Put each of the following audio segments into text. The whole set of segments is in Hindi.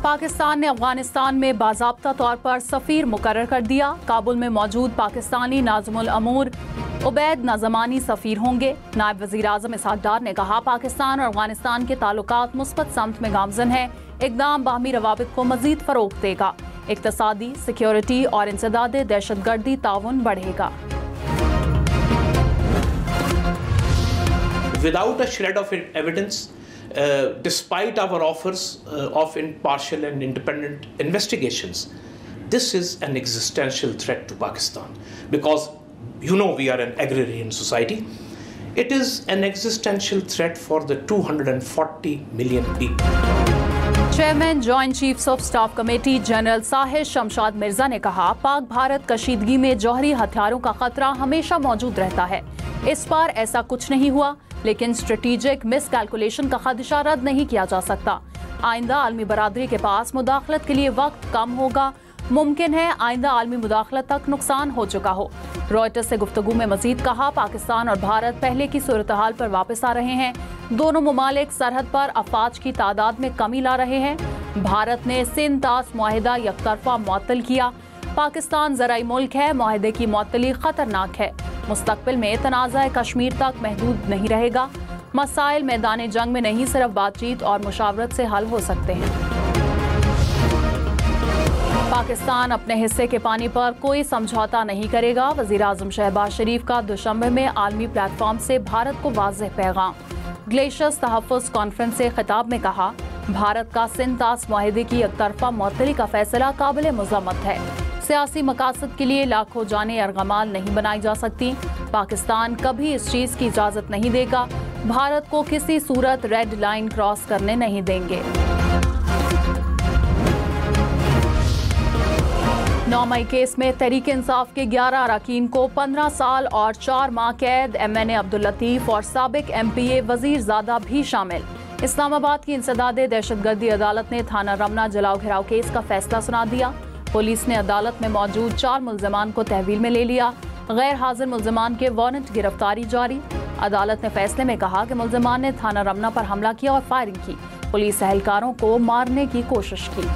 पाकिस्तान ने अफगानिस्तान में बाज़ाब्ता तौर पर सफ़ीर मुकर्रर कर दिया। काबुल में मौजूद पाकिस्तानी नाज़िमुल अमूर उबैद नज़मानी सफ़ीर होंगे। नायब वज़ीर आज़म इसहाक़ डार ने कहा, पाकिस्तान और अफगानिस्तान के ताल्लुकात मुस्बत समत में गामज़न है। इक़दाम बाहमी रवाबित को मज़ीद फ़रोग़ देगा। इक़्तिसादी, सिक्योरिटी और इंसदाद दहशतगर्दी ताउन बढ़ेगा। Without a shred of evidence, despite our offers of impartial and independent investigations, this is an existential threat to Pakistan, because we are an agrarian society. It is an existential threat for the 240 million people. Chairman joint chiefs of staff committee general Sahir Shamshad Mirza ने कहा, पाक भारत कशीदगी में जौहरी हथियारों का खतरा हमेशा मौजूद रहता है। इस बार ऐसा कुछ नहीं हुआ, लेकिन स्ट्रेटेजिक मिस कैलकुलेशन का खदशा रद्द नहीं किया जा सकता। आइंदा आलमी बरादरी के पास मुदाखलत के लिए वक्त कम होगा। मुमकिन है आइंदा आलमी मुदाखलत तक नुकसान हो चुका हो। रॉयटर्स से गुफ्तगू में मजीद कहा, पाकिस्तान और भारत पहले की सूरत हाल पर वापस आ रहे हैं। दोनों ममालिक सरहद पर अफवाज की तादाद में कमी ला रहे हैं। भारत ने सिंध तास मुआहिदा यकतरफा मुअत्तल किया। पाकिस्तान ज़राई मुल्क है, मुआहिदे की मुअत्तली खतरनाक है। मुस्तकबिल में तनाज़ा कश्मीर तक महदूद नहीं रहेगा। मसाइल मैदान जंग में नहीं, सिर्फ बातचीत और मुशावरत से हल हो सकते हैं। पाकिस्तान अपने हिस्से के पानी पर कोई समझौता नहीं करेगा। वज़ीर आज़म शहबाज शरीफ का दुशंबे में आलमी प्लेटफॉर्म से भारत को वाज़ेह पैगाम। ग्लेशियर्स तहफ़्फ़ुज़ कॉन्फ्रेंस से खिताब में कहा, भारत का सिंध तास मुआहिदे की एकतरफा मुअत्तली का फैसला काबिल मज़म्मत है। सियासी मकासद के लिए लाखों जानें अरगमाल नहीं बनाई जा सकती। पाकिस्तान कभी इस चीज़ की इजाज़त नहीं देगा। भारत को किसी सूरत रेड लाइन क्रॉस करने नहीं देंगे। 9 मई केस में तहरीक इंसाफ के 11 अरकान को 15 साल और 4 माह कैद। MNA अब्दुल लतीफ़ और साबिक MPA वज़ीर ज़ादा भी शामिल। इस्लामाबाद की इंसदाद दहशतगर्दी अदालत ने थाना रमना जलाओ घिराव केस का फैसला सुना दिया। पुलिस ने अदालत में मौजूद 4 मुल्ज़िमान को तहवील में ले लिया। गैर हाजिर मुल्ज़िमान के वारंट गिरफ्तारी जारी। अदालत ने फैसले में कहा कि मुल्ज़िमान ने थाना रमना पर हमला किया और फायरिंग की। पुलिस एहलकारों को मारने की कोशिश की।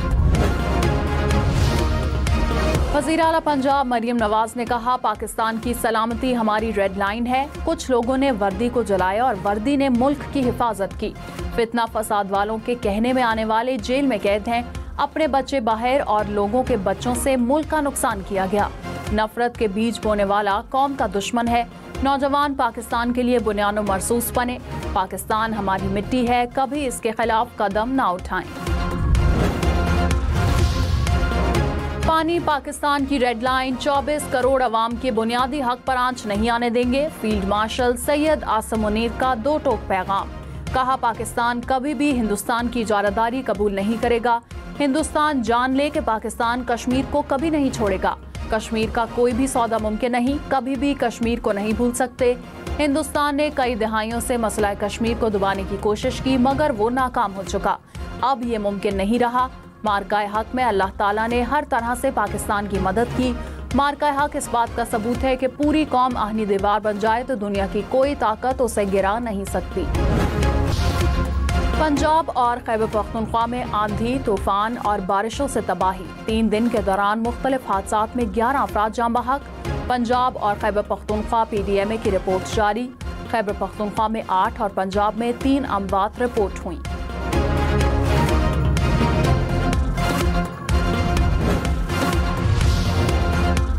वज़ीर आला पंजाब मरियम नवाज ने कहा, पाकिस्तान की सलामती हमारी रेड लाइन है। कुछ लोगों ने वर्दी को जलाया और वर्दी ने मुल्क की हिफाजत की। फितना फसाद वालों के कहने में आने वाले जेल में कैद हैं। अपने बच्चे बाहर और लोगों के बच्चों से मुल्क का नुकसान किया गया। नफरत के बीज बोने वाला कौम का दुश्मन है। नौजवान पाकिस्तान के लिए बुनियानो मरसूस बने। पाकिस्तान हमारी मिट्टी है, कभी इसके खिलाफ कदम ना उठाएं। पानी पाकिस्तान की रेड लाइन, 24 करोड़ अवाम के बुनियादी हक पर आंच नहीं आने देंगे। फील्ड मार्शल सैयद आसम मुनीर का 2 टोक पैगाम। कहा, पाकिस्तान कभी भी हिंदुस्तान की इजारादारी कबूल नहीं करेगा। हिंदुस्तान जान ले कि पाकिस्तान कश्मीर को कभी नहीं छोड़ेगा। कश्मीर का कोई भी सौदा मुमकिन नहीं, कभी भी कश्मीर को नहीं भूल सकते। हिंदुस्तान ने कई दहाइयों से मसला कश्मीर को दबाने की कोशिश की, मगर वो नाकाम हो चुका। अब ये मुमकिन नहीं रहा। मार्का हक में अल्लाह ताला ने हर तरह से पाकिस्तान की मदद की। मार्का हक इस बात का सबूत है कि पूरी कौम आहनी दीवार बन जाए तो दुनिया की कोई ताकत उसे गिरा नहीं सकती। पंजाब और खैबर पख्तूनख्वा में आंधी, तूफान और बारिशों से तबाही। 3 दिन के दौरान मुख्तलिफ हादसात में 11 अफराद जान बहक। पंजाब और खैबर पख्तूनख्वा PDMA की रिपोर्ट जारी। खैबर पख्तूनख्वा में 8 और पंजाब में 3 अमवात रिपोर्ट हुई।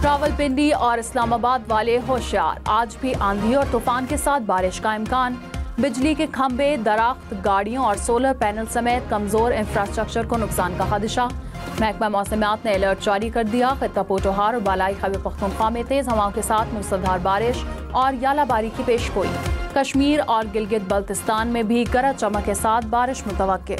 रावलपिंडी और इस्लामाबाद वाले होशियार, आज भी आंधी और तूफान के साथ बारिश का इम्कान। बिजली के खंभे, दरख्त, गाड़ियों और सोलर पैनल समेत कमजोर इंफ्रास्ट्रक्चर को नुकसान का खदशा। महकमा मौसमियात ने अलर्ट जारी कर दिया। खित्ता पोटोहार और बालाई खैबर पख्तूनख्वा में तेज हवाओं के साथ मूसलाधार बारिश और यालाबारी की पेशगोई। कश्मीर और गिलगित बल्तिस्तान में भी गरज चमक के साथ बारिश मुतवक्के।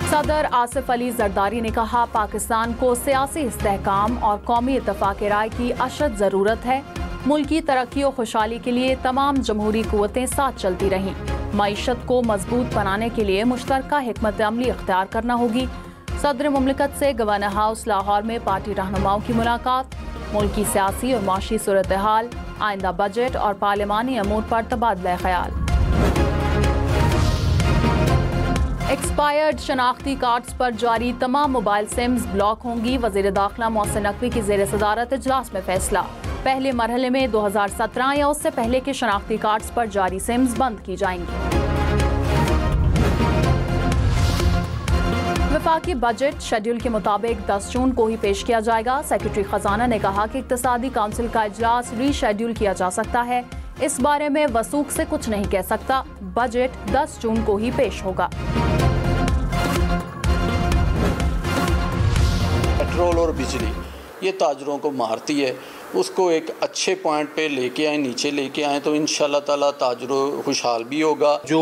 सदर आसिफ अली जरदारी ने कहा, पाकिस्तान को सियासी इस्तेहकाम और कौमी इत्तेफाक राय की अशद ज़रूरत है। मुल्की तरक्की और खुशहाली के लिए तमाम जमहूरी कुव्वतें साथ चलती रहीं। मईशत को मजबूत बनाने के लिए मुश्तरका हिकमत अमली इख्तियार करना होगी। सदर मुमलिकत से गवर्नर हाउस लाहौर में पार्टी रहनुमाओं की मुलाकात। मुल्की सियासी और माशी सूरत हाल, आइंदा बजट और पार्लिमानी अमूर पर तबादला ख्याल। एक्सपायर्ड शनाख्ती कार्ड्स पर जारी तमाम मोबाइल सिम्स ब्लॉक होंगी। वज़ीर दाखिला मोहसिन नकवी की ज़ेर सदारत इजलास में फैसला। पहले मरहले में 2017 या उससे पहले के शनाख्ती कार्ड्स पर जारी सिम्स बंद की जाएंगी। वफाकी बजट शेड्यूल के मुताबिक 10 जून को ही पेश किया जाएगा। सेक्रेटरी खजाना ने कहा कि इक्तिसादी काउंसिल का इजलास रीशेड्यूल किया जा सकता है। इस बारे में वसूख से कुछ नहीं कह सकता। बजट 10 जून को ही पेश होगा। पेट्रोल और बिजली ये ताजरों को मारती है, उसको एक अच्छे पॉइंट पे लेके आए, नीचे लेके आए तो इंशाल्लाह ताला ताजरों खुशहाल भी होगा। जो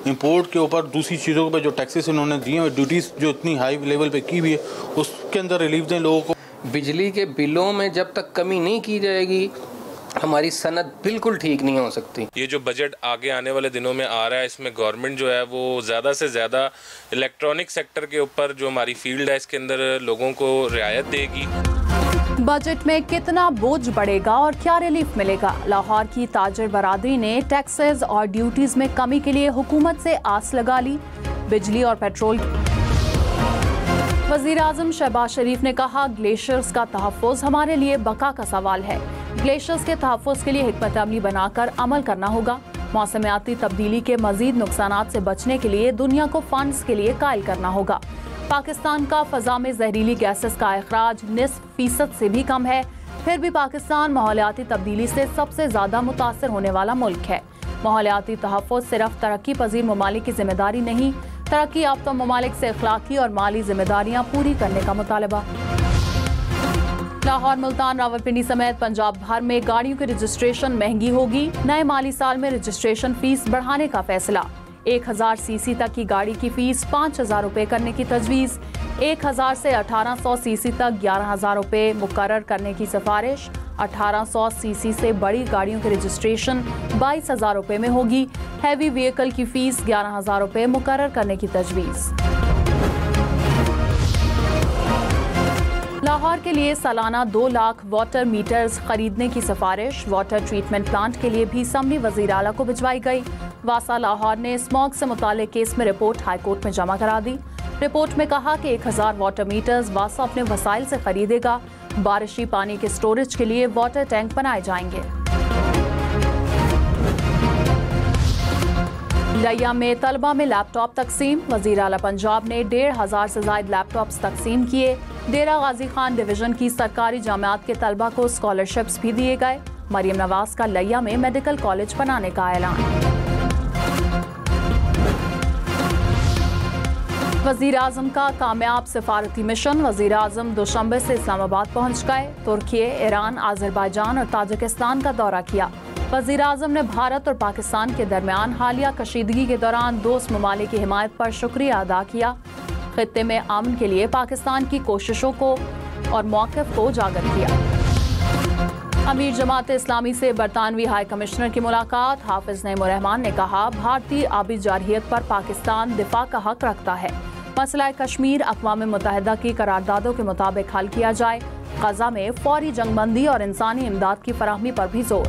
इंपोर्ट के ऊपर दूसरी चीज़ों पे जो टैक्सेस इन्होंने दिए हैं, ड्यूटीज़ जो इतनी हाई लेवल पे की हुई है, उसके अंदर रिलीफ दें लोगों को। बिजली के बिलों में जब तक कमी नहीं की जाएगी हमारी सनत बिल्कुल ठीक नहीं हो सकती। ये जो बजट आगे आने वाले दिनों में आ रहा है, इसमें गवर्नमेंट जो है वो ज़्यादा से ज़्यादा इलेक्ट्रॉनिक सेक्टर के ऊपर जो हमारी फील्ड है इसके अंदर लोगों को रियायत देगी। बजट में कितना बोझ बढ़ेगा और क्या रिलीफ मिलेगा? लाहौर की ताजर बरादरी ने टैक्सेस और ड्यूटीज में कमी के लिए हुकूमत से आस लगा ली। बिजली और पेट्रोल। वज़ीर आज़म शहबाज शरीफ ने कहा, ग्लेशियर्स का तहफ़्फ़ुज़ हमारे लिए बका का सवाल है। ग्लेशियर्स के तहफ़्फ़ुज़ के लिए हिकमत अमली बनाकर अमल करना होगा। मौसमियाती तब्दीली के मज़ीद नुकसानात से बचने के लिए दुनिया को फंड्स के लिए कायल करना होगा। पाकिस्तान का फ़ज़ा में जहरीली गैसेस का अखराज 90% से भी कम है। फिर भी पाकिस्तान माहौलियाती तब्दीली से सबसे ज़्यादा मुतासर होने वाला मुल्क है। माहौलियाती तहफ़्फ़ुज़ सिर्फ तरक्की पजीर ममालिक की जिम्मेदारी नहीं, तरक्की याफ्ता ममालिक से अखलाकी और माली जिम्मेदारियाँ पूरी करने का मुतालबा। लाहौर, मुल्तान, रावलपिंडी समेत पंजाब भर में गाड़ियों की रजिस्ट्रेशन महंगी होगी। नए माली साल में रजिस्ट्रेशन फीस बढ़ाने का फैसला। 1000 सीसी तक की गाड़ी की फीस 5000 रुपये करने की तजवीज़। 1000 से 1800 सीसी तक 11000 रुपये मुकर्रर करने की सिफारिश। 1800 सीसी से बड़ी गाड़ियों की रजिस्ट्रेशन 22000 रुपये में होगी। हैवी व्हीकल की फीस 11000 रुपये मुकर्रर करने की तजवीज़। लाहौर के लिए सालाना 2 लाख वाटर मीटर्स खरीदने की सिफारिश। वाटर ट्रीटमेंट प्लांट के लिए भी असम्बली वज़ीर आला को भिजवाई गई। वासा लाहौर ने स्मॉग से मुताल्लिक़ केस में रिपोर्ट हाईकोर्ट में जमा करा दी। रिपोर्ट में कहा कि 1000 वाटर मीटर्स वासा अपने वसाइल से खरीदेगा। बारिशी पानी के स्टोरेज के लिए वाटर टैंक बनाए जाएंगे। लिया में तलबा में लैपटॉप तकसीम। वज़ीर आला पंजाब ने 1500 से ज़ायद लैपटॉप्स तकसीम किए। डेरा गाजी खान डिवीजन की सरकारी जामियात के तलबा को स्कॉलरशिप्स भी दिए गए। मरियम नवाज का लिया में मेडिकल कॉलेज बनाने का ऐलान। वज़ीर आज़म का कामयाब सिफारती मिशन। वज़ीर आज़म दोशंबे से इस्लामाबाद पहुँच गए। तुर्की, ईरान, आज़रबाईजान और ताजिकिस्तान का दौरा किया। वज़ीर आज़म ने भारत और पाकिस्तान के दरमियान हालिया कशीदगी के दौरान दोस्त ममालिक की हिमायत पर शुक्रिया अदा किया। खित्ते में अमन के लिए पाकिस्तान की कोशिशों को और मौक़िफ़ को उजागर किया। अमीर जमात इस्लामी से बरतानवी हाई कमिश्नर की मुलाकात। हाफिज नईम उर रहमान ने कहा, भारतीय आबी जारहियत पर पाकिस्तान दिफा का हक रखता है। मसला कश्मीर अक़वाम मुत्तहिदा की करारदादों के मुताबिक हल किया जाए। गज़ा में फौरी जंगबंदी और इंसानी इमदाद की फराहमी पर भी जोर।